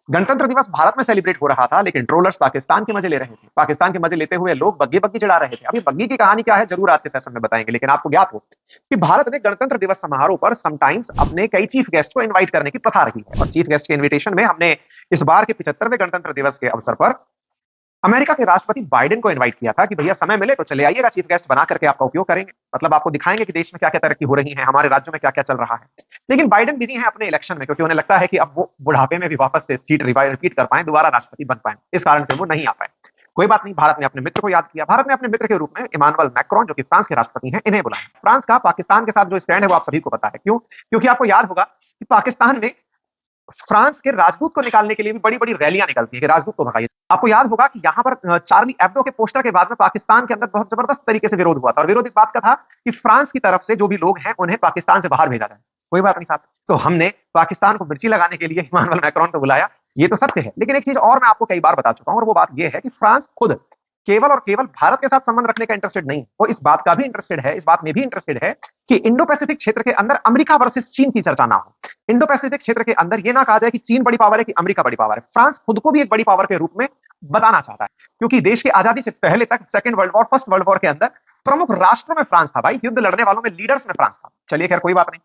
गणतंत्र दिवस भारत में सेलिब्रेट हो रहा था, लेकिन ट्रोलर्स पाकिस्तान के मजे ले रहे थे। पाकिस्तान के मजे लेते हुए लोग बग्गी बग्गी चढ़ा रहे थे। अभी बग्गी की कहानी क्या है जरूर आज के सेशन में बताएंगे, लेकिन आपको ज्ञात हो कि भारत ने गणतंत्र दिवस समारोह पर समटाइम्स अपने कई चीफ गेस्ट को इनवाइट करने की प्रथा रखी है। और चीफ गेस्ट के इन्विटेशन में हमने इस बार के 75वें गणतंत्र दिवस के अवसर पर अमेरिका के राष्ट्रपति बाइडेन को इनवाइट किया था कि भैया समय मिले तो चले आइएगा, चीफ गेस्ट बना करके आपका उपयोग करेंगे, मतलब आपको दिखाएंगे कि देश में क्या क्या तरक्की हो रही है, हमारे राज्यों में क्या क्या चल रहा है। लेकिन बाइडेन बिजी हैं अपने इलेक्शन में, क्योंकि उन्हें लगता है कि अब वो बुढ़ापे में भी वापस से सीट रिपीट कर पाए, दोबारा राष्ट्रपति बन पाए, इस कारण से वो नहीं आ पाए। कोई बात नहीं, भारत ने अपने मित्र को याद किया। भारत ने अपने मित्र के रूप में इमानुएल मैक्रोन, जो कि फ्रांस के राष्ट्रपति हैं, इन्हें बुलाया। फ्रांस का पाकिस्तान के साथ जो स्टैंड है वो आप सभी को पता है। क्यों? क्योंकि आपको याद होगा कि पाकिस्तान में फ्रांस के राजदूत को निकालने के लिए भी बड़ी बड़ी रैलियां निकलती है कि राजदूत को भगाइए। आपको याद होगा कि यहाँ पर चार्ली एब्डो के पोस्टर के बाद में पाकिस्तान के अंदर बहुत जबरदस्त तरीके से विरोध हुआ था, और विरोध इस बात का था कि फ्रांस की तरफ से जो भी लोग हैं उन्हें पाकिस्तान से बाहर भेजा जाए। कोई बात नहीं साहब, तो हमने पाकिस्तान को मिर्ची लगाने के लिए इमानुएल मैक्रोन को बुलाया, ये तो सत्य है। लेकिन एक चीज और मैं आपको कई बार बता चुका हूं, और वो बात ये है कि फ्रांस खुद केवल और केवल भारत के साथ संबंध रखने का इंटरेस्टेड नहीं, वो इस बात का भी इंटरेस्टेड है, इस बात में भी इंटरेस्टेड है कि इंडो पैसिफिक क्षेत्र के अंदर अमेरिका वर्सेस चीन की चर्चा ना हो। इंडो पैसिफिक क्षेत्र के अंदर ये ना कहा जाए कि चीन बड़ी पावर है कि अमेरिका बड़ी पावर है। फ्रांस खुद को भी एक बड़ी पावर के रूप में बताना चाहता है, क्योंकि देश की आजादी से पहले तक second world war, first world war के अंदर प्रमुख राष्ट्रों में फ्रांस था भाई, युद्ध लड़ने वालों में लीडर्स में फ्रांस था। चलिए खैर कोई बात नहीं।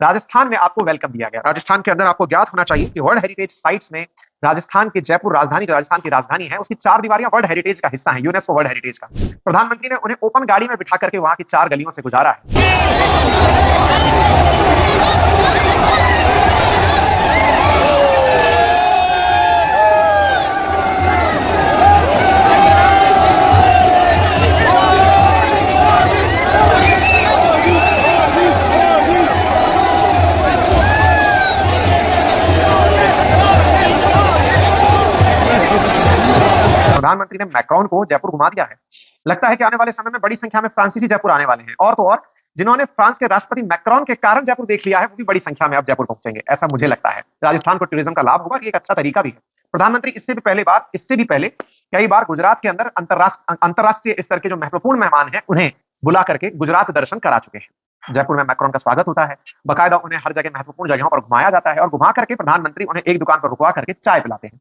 राजस्थान में आपको वेलकम दिया गया। राजस्थान के अंदर आपको ज्ञात होना चाहिए कि वर्ल्ड हेरिटेज साइट्स में राजस्थान की जयपुर राजधानी, जो राजस्थान की राजधानी है, उसकी 4 दीवारियां वर्ल्ड हेरिटेज का हिस्सा है, यूनेस्को वर्ल्ड हेरिटेज का। प्रधानमंत्री ने उन्हें ओपन गाड़ी में बिठा करके वहां की 4 गलियों से गुजारा है। प्रधानमंत्री ने मैक्रोन को जयपुर घुमा दिया है। लगता है कि आने वाले समय में बड़ी संख्या में फ्रांसीसी जयपुर आने वाले हैं, और तो और जिन्होंने फ्रांस के राष्ट्रपति मैक्रोन के कारण जयपुर देख लिया है, वो भी बड़ी संख्या में अब जयपुर पहुंचेंगे, ऐसा मुझे लगता है। राजस्थान को टूरिज्म का लाभ होगा, ये एक अच्छा तरीका भी है। प्रधानमंत्री इससे भी पहले कई बार गुजरात के अंदर अंतरराष्ट्रीय स्तर के जो महत्वपूर्ण मेहमान हैं उन्हें बुला करके गुजरात दर्शन करा चुके हैं। जयपुर में मैक्रोन का स्वागत होता है, बाकायदा उन्हें हर जगह महत्वपूर्ण जगहों पर घुमाया जाता है, और घुमा करके प्रधानमंत्री उन्हें एक दुकान पर रुकवा करके चाय पिलाते हैं।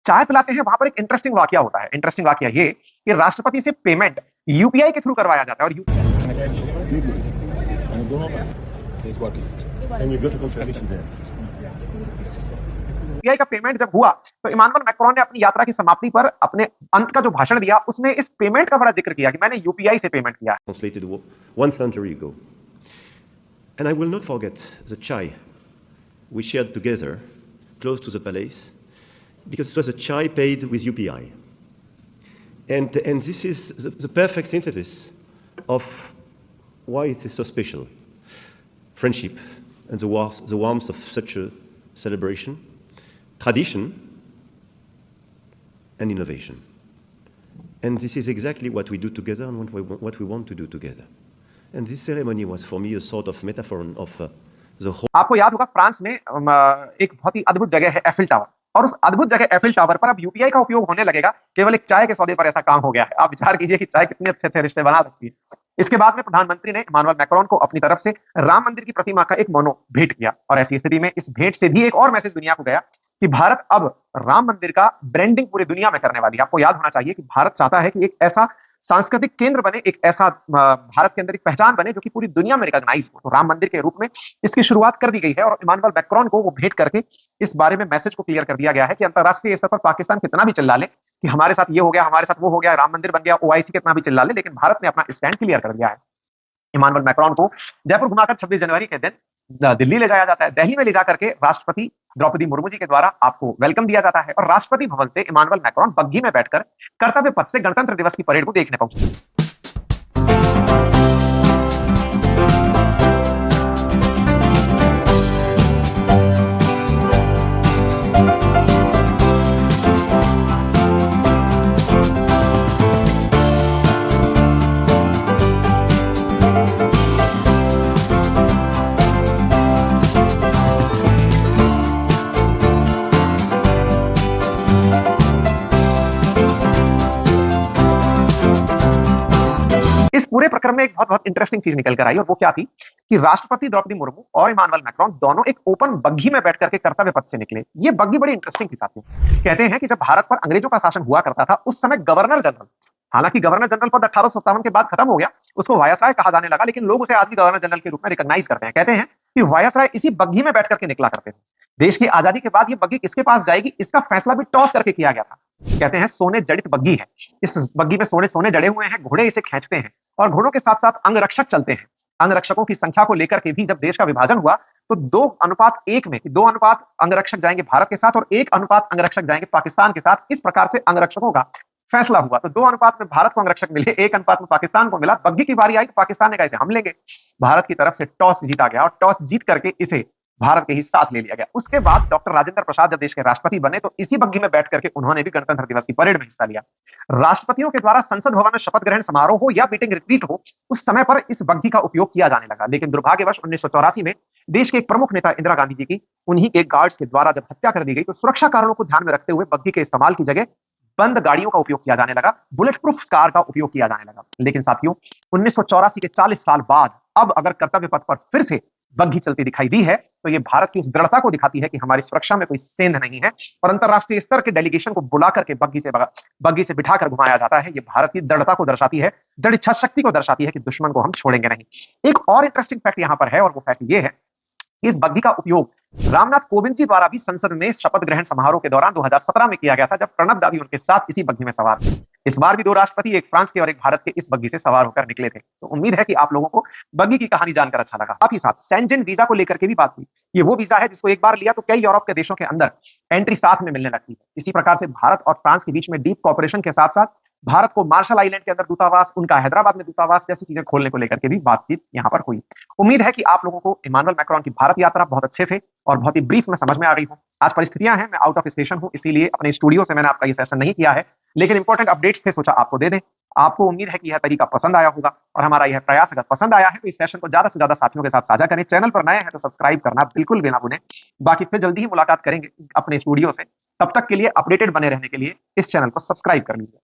चाय पिलाते हैं, वहां पर एक इंटरेस्टिंग वाकया होता है। इंटरेस्टिंग वाकया ये कि राष्ट्रपति से पेमेंट यूपीआई के थ्रू करवाया जाता है, और यूपीआई का पेमेंट जब हुआ तो इमानुएल मैक्रोन ने अपनी यात्रा की समाप्ति पर अपने अंत का जो भाषण दिया उसमें इस पेमेंट का बड़ा जिक्र किया कि मैंने यूपीआई से पेमेंट किया। Translated 1 century ago. And I will not forget the chai we shared together close to the palace, because it was a chai paid with UPI. And this is the perfect synthesis of why it is so special. Friendship and the warmth of such a celebration, tradition and innovation. And this is exactly what we do together and what we want to do together. And this ceremony was for me a sort of metaphor of the whole. आपको याद होगा France में एक बहुत ही अद्भुत जगह है Eiffel tower, और उस अद्भुत जगह एफिल टावर पर अब यूपीआई का उपयोग होने लगेगा। केवल एक चाय के सौदे पर ऐसा काम हो गया है। आप विचार कीजिए कि चाय कितने अच्छे अच्छे रिश्ते बना सकती है। इसके बाद में प्रधानमंत्री ने इमानुएल मैक्रोन को अपनी तरफ से राम मंदिर की प्रतिमा का एक मोनो भेंट किया, और ऐसी स्थिति में इस भेंट से भी एक और मैसेज दुनिया को गया कि भारत अब राम मंदिर का ब्रांडिंग पूरी दुनिया में करने वाली है। आपको याद होना चाहिए कि भारत चाहता है कि एक ऐसा सांस्कृतिक केंद्र बने, एक ऐसा भारत के अंदर एक पहचान बने जो कि पूरी दुनिया में रिकॉग्नाइज हो। तो राम मंदिर के रूप में इसकी शुरुआत कर दी गई है, और इमानुएल मैक्रोन को वो भेंट करके इस बारे में मैसेज को क्लियर कर दिया गया है कि अंतरराष्ट्रीय स्तर पर पाकिस्तान कितना भी चिल्ला ले कि हमारे साथ ये हो गया, हमारे साथ वो हो गया, राम मंदिर बन गया, ओआईसी कितना भी चिल्ला ले, लेकिन भारत ने अपना स्टैंड क्लियर कर दिया है। इमानुएल मैक्रोन को जयपुर घुमाकर 26 जनवरी के दिन दिल्ली ले जाया जाता है। दिल्ली में ले जाकर के राष्ट्रपति द्रौपदी मुर्मू जी के द्वारा आपको वेलकम दिया जाता है, और राष्ट्रपति भवन से इमानुएल मैक्रोन बग्घी में बैठकर कर्तव्य पथ से गणतंत्र दिवस की परेड को देखने पहुंचते हैं। प्रक्रम में एक बहुत बहुत इंटरेस्टिंग चीज निकल कर आई, और वो क्या थी कि राष्ट्रपति द्रौपदी मुर्मू और इमानुएल मैक्रोन दोनों एक ओपन बग्घी में बैठ करके कर्तव्य पथ से निकले। ये बग्घी बड़ी इंटरेस्टिंग थी साथियों। कहते हैं कि जब भारत पर अंग्रेजों का शासन हुआ करता था, उस समय गवर्नर जनरल, हालांकि गवर्नर जनरल पद 1857 के बाद खत्म हो गया, उसको वायसराय कहा जाने लगा, लेकिन लोग उसे आज भी गवर्नर जनरल के रूप में रिकॉग्नाइज करते हैं। कहते हैं कि वायसराय इसी बग्घी में बैठ करके निकला करते थे। देश की आजादी के बाद ये बग्घी किसके पास जाएगी, इसका फैसला भी टॉस करके किया गया था। कहते हैं सोने जड़ित बग्घी है, इस बग्घी में सोने सोने जड़े हुए हैं, घोड़े इसे खींचते हैं और घोड़ों के साथ साथ अंगरक्षक चलते हैं। अंगरक्षकों की संख्या को लेकर के भी जब देश का विभाजन हुआ तो 2:1 में, 2 अनुपात अंगरक्षक जाएंगे भारत के साथ और 1 अनुपात अंगरक्षक जाएंगे पाकिस्तान के साथ। इस प्रकार से अंगरक्षकों का फैसला हुआ। तो 2 अनुपात में भारत को अंगरक्षक मिले, 1 अनुपात में पाकिस्तान को मिला। बग्घी की बारी आई तो पाकिस्तान ने कहा इसे हम लेंगे। भारत की तरफ से टॉस जीता गया और टॉस जीत करके इसे भारत के ही साथ ले लिया गया। उसके बाद डॉक्टर राजेंद्र प्रसाद जब देश के राष्ट्रपति बने तो इसी बग्घी में बैठ करके उन्होंने भी गणतंत्र दिवस की परेड में हिस्सा लिया। राष्ट्रपतियों के द्वारा संसद भवन में शपथ ग्रहण समारोह हो या मीटिंग रिट्रीट हो, उस समय पर इस बग्घी का उपयोग किया जाने लगा। लेकिन दुर्भाग्यवश 1984 में देश के एक प्रमुख नेता इंदिरा गांधी जी की उन्हीं के गार्ड्स के द्वारा जब हत्या कर दी गई, तो सुरक्षा कारणों को ध्यान में रखते हुए बग्घी के इस्तेमाल की जगह बंद गाड़ियों का उपयोग किया जाने लगा, बुलेट प्रूफ कार का उपयोग किया जाने लगा। लेकिन साथियों, 1984 के 40 साल बाद अब अगर कर्तव्य पथ पर फिर से बग्घी चलती दिखाई दी है, तो ये भारत की उस दृढ़ता को दिखाती है कि हमारी सुरक्षा में कोई सेंध नहीं है और अंतरराष्ट्रीय स्तर के डेलीगेशन को बुला करके बग्घी से बिठाकर घुमाया जाता है। ये भारत की दृढ़ता को दर्शाती है, दृढ़ इच्छा शक्ति को दर्शाती है कि दुश्मन को हम छोड़ेंगे नहीं। एक और इंटरेस्टिंग फैक्ट यहां पर है, और वो फैक्ट ये है, इस बग्घी का उपयोग रामनाथ कोविंद जी द्वारा भी संसद में शपथ ग्रहण समारोह के दौरान 2017 में किया गया था, जब प्रणब दा भी उनके साथ इसी बग्घी में सवार थे। इस बार भी 2 राष्ट्रपति, एक फ्रांस के और एक भारत के, इस बग्घी से सवार होकर निकले थे। तो उम्मीद है कि आप लोगों को बग्घी की कहानी जानकर अच्छा लगा। साथ ही साथ शेंजेन वीजा को लेकर के भी बात हुई। ये वो वीजा है जिसको एक बार लिया तो कई यूरोप के देशों के अंदर एंट्री साथ में मिलने लगती है। इसी प्रकार से भारत और फ्रांस के बीच में डीप कॉपरेशन के साथ साथ भारत को मार्शल आइलैंड के अंदर दूतावास, उनका हैदराबाद में दूतावास जैसी चीजें खोलने को लेकर के भी बातचीत यहां पर हुई। उम्मीद है कि आप लोगों को इमानुएल मैक्रोन की भारत यात्रा बहुत अच्छे से और बहुत ही ब्रीफ में समझ में आ गई हो। आज परिस्थितियां हैं, मैं आउट ऑफ स्टेशन हूं, इसीलिए अपने स्टूडियो से मैंने आपका ये सेशन नहीं किया है, लेकिन इंपॉर्टेंट अपडेट्स थे, सोचा आपको दे दें। आपको उम्मीद है कि यह तरीका पसंद आया होगा और हमारा यह प्रयास अगर पसंद आया है तो इस सेशन को ज्यादा से ज्यादा साथियों के साथ साझा करें। चैनल पर नए हैं तो सब्सक्राइब करना बिल्कुल भी ना भूलें। बाकी फिर जल्दी ही मुलाकात करेंगे अपने स्टूडियो से। तब तक के लिए अपडेटेड बने रहने के लिए इस चैनल को सब्सक्राइब कर लीजिए।